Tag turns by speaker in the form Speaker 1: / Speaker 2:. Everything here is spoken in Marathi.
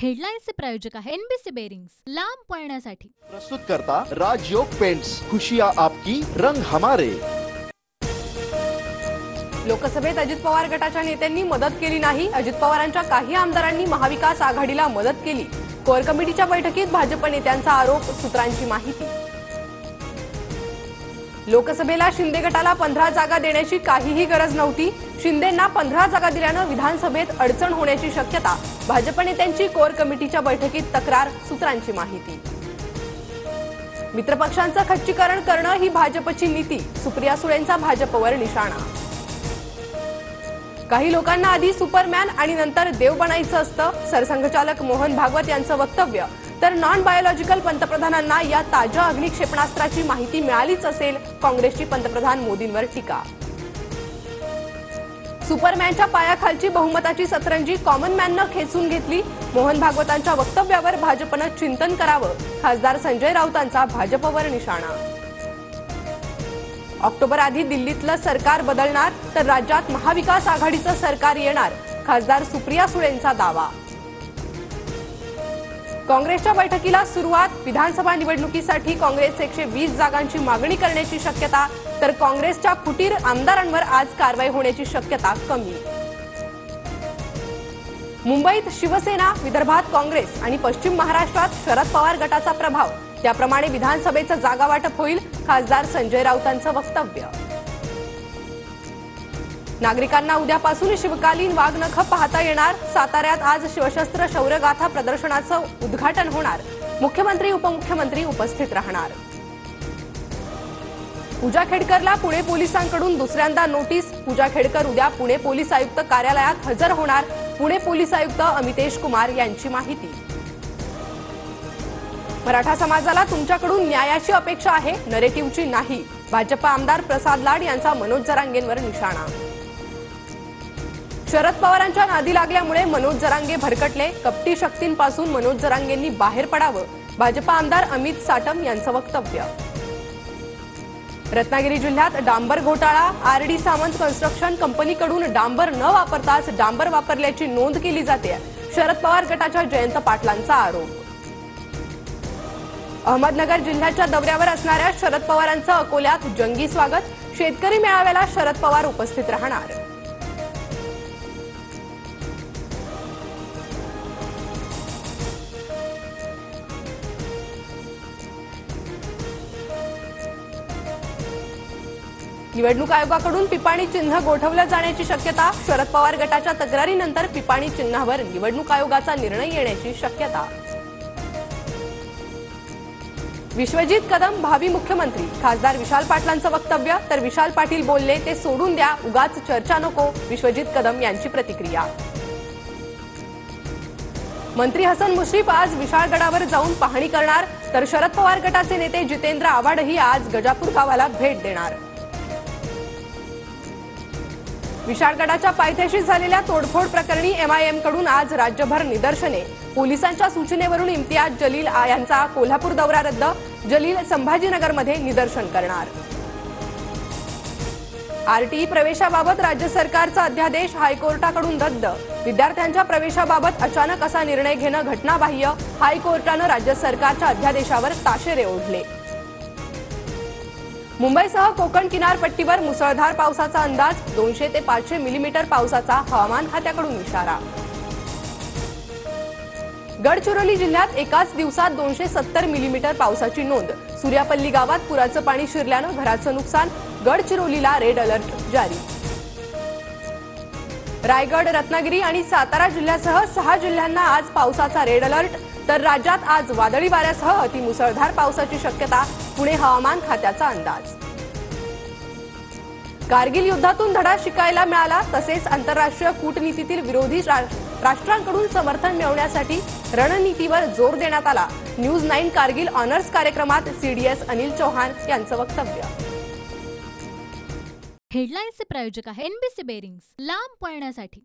Speaker 1: हेडलाइन्सचे प्रायोजक आहे एनबीसी बेरिंग्स, लांब पळण्यासाठी
Speaker 2: प्रस्तुत करता राजयोग पेंट्स, खुशियां आपकी रंग हमारे।
Speaker 3: लोकसभेत अजित पवार गटाच्या नेत्यांनी मदत केली नाही। अजित पवारांच्या काही आमदारांनी महाविकास आघाडीला मदत केली। कोर कमिटीच्या बैठकीत भाजप नेत्यांचा आरोप, सूत्रांची माहिती। लोकसभेला शिंदे गटाला 15 जागा देण्याची काहीही गरज नव्हती। शिंदेंना 15 जागा दिल्यानं विधानसभेत अडचण होण्याची शक्यता। भाजप नेत्यांची कोर कमिटीच्या बैठकीत तक्रार, सूत्रांची माहिती। मित्रपक्षांचं खच्चीकरण करणं ही भाजपची नीती, सुप्रिया सुळेंचा भाजपवर निशाणा। काही लोकांना आधी सुपरमॅन आणि नंतर देव बनायचं असतं, सरसंघचालक मोहन भागवत यांचं वक्तव्य। तर नॉन बायोलॉजिकल पंतप्रधानांना या ताज्या अग्नी क्षेपणास्त्राची माहिती मिळालीच असेल, काँग्रेसची पंतप्रधान मोदींवर टीका। सुपरमॅनच्या पायाखालची बहुमताची सतरंजी कॉमन मॅननं खेचून घेतली। मोहन भागवतांच्या वक्तव्यावर भाजपनं चिंतन करावं, खासदार संजय राऊतांचा भाजपवर निशाणा। ऑक्टोबर आधी दिल्लीतलं सरकार बदलणार, तर राज्यात महाविकास आघाडीचं सरकार येणार, खासदार सुप्रिया सुळेंचा दावा। काँग्रेसच्या बैठकीला सुरुवात, विधानसभा निवडणुकीसाठी काँग्रेस 120 जागांची मागणी करण्याची शक्यता, तर काँग्रेसच्या फुटीर आमदारांवर आज कारवाई होण्याची शक्यता कमी। मुंबईत शिवसेना, विदर्भात काँग्रेस आणि पश्चिम महाराष्ट्रात शरद पवार गटाचा प्रभाव, त्याप्रमाणे विधानसभेचं जागा वाटप होईल, खासदार संजय राऊतांचं वक्तव्य। नागरिकांना उद्यापासून शिवकालीन वाघनखं पाहता येणार। साताऱ्यात आज शिवशस्त्र शौर्यगाथा प्रदर्शनाचं उद्घाटन होणार, मुख्यमंत्री उपमुख्यमंत्री उपस्थित राहणार। पूजा खेडकरला पुणे पोलिसांकडून दुसऱ्यांदा नोटीस। पूजा खेडकर उद्या पुणे पोलीस आयुक्त कार्यालयात हजर होणार, पुणे पोलीस आयुक्त अमितेश कुमार यांची माहिती। मराठा समाजाला तुमच्याकडून न्यायाची अपेक्षा आहे, नरेटिव्हची नाही, भाजप आमदार प्रसाद लाड यांचा मनोज जरांगेंवर निशाणा। शरद पवारांच्या नादी लागल्यामुळे मनोज जरांगे भरकटले, कपटी शक्तींपासून मनोज जरांगेंनी बाहेर पडावं, भाजप आमदार अमित साटम यांचं वक्तव्य। रत्नागिरी जिल्ह्यात डांबर घोटाळा, आरडी सावंत कन्स्ट्रक्शन कंपनीकडून डांबर न वापरताच डांबर वापरल्याची नोंद केली जाते, शरद पवार गटाच्या जयंत पाटलांचा आरोप। अहमदनगर जिल्ह्याच्या दौऱ्यावर असणाऱ्या शरद पवारांचं अकोल्यात जंगी स्वागत, शेतकरी मेळाव्याला शरद पवार उपस्थित राहणार। निवडणूक आयोगाकडून पिपाणी चिन्ह गोठवलं जाण्याची शक्यता, शरद पवार गटाच्या तक्रारीनंतर पिपाणी चिन्हावर निवडणूक आयोगाचा निर्णय येण्याची शक्यता। विश्वजित कदम भावी मुख्यमंत्री, खासदार विशाल पाटलांचं वक्तव्य। तर विशाल पाटील बोलले ते सोडून द्या, उगाच चर्चा नको, विश्वजित कदम यांची प्रतिक्रिया। मंत्री हसन मुश्रीफ आज विशाळगडावर जाऊन पाहणी करणार, तर शरद पवार गटाचे नेते जितेंद्र आव्हाडही आज गजापूर गावाला भेट देणार। विशाळगडाच्या पायथ्याशी झालेल्या तोडफोड प्रकरणी MIM कडून आज राज्यभर निदर्शने, पोलिसांच्या सूचनेवरून इम्तियाज जलील यांचा कोल्हापूर दौरा रद्द, जलील संभाजीनगरमध्ये निदर्शन करणार। RTE प्रवेशाबाबत राज्य सरकारचा अध्यादेश हायकोर्टाकडून रद्द, विद्यार्थ्यांच्या प्रवेशाबाबत अचानक असा निर्णय घेणं घटनाबाह्य, हायकोर्टानं राज्य सरकारच्या अध्यादेशावर ताशेरे ओढले। मुंबईसह कोकण किनारपट्टीवर मुसळधार पावसाचा अंदाज, 200 ते 500 मिलीमीटर पावसाचा हवामान खात्याकडून इशारा। गडचिरोली जिल्ह्यात एकाच दिवसात 270 मिलीमीटर पावसाची नोंद, सूर्यापल्ली गावात पुराचं पाणी शिरल्यानं घराचं नुकसान, गडचिरोलीला रेड अलर्ट जारी। रायगड, रत्नागिरी आणि सातारा जिल्ह्यासह 6 जिल्ह्यांना आज पावसाचा रेड अलर्ट, तर राज्यात आज वादळी वाऱ्यासह अतिमुसळधार पावसाची शक्यता, पुणे हवामान खात्याचा अंदाज। कारगिल युद्धातून धडा शिकायला मिळाला, तसेच आंतरराष्ट्रीय कूटनीतीतील विरोधी राष्ट्रांकडून समर्थन मिळवण्यासाठी रणनीतीवर जोर देण्यात आला, न्यूज 9 कारगिल ऑनर्स कार्यक्रमात CDS अनिल चौहान यांचं वक्तव्य।
Speaker 1: हेडलाइन्सचे प्रायोजक आहे एनबीसी बेरिंग्स, लांब पळण्यासाठी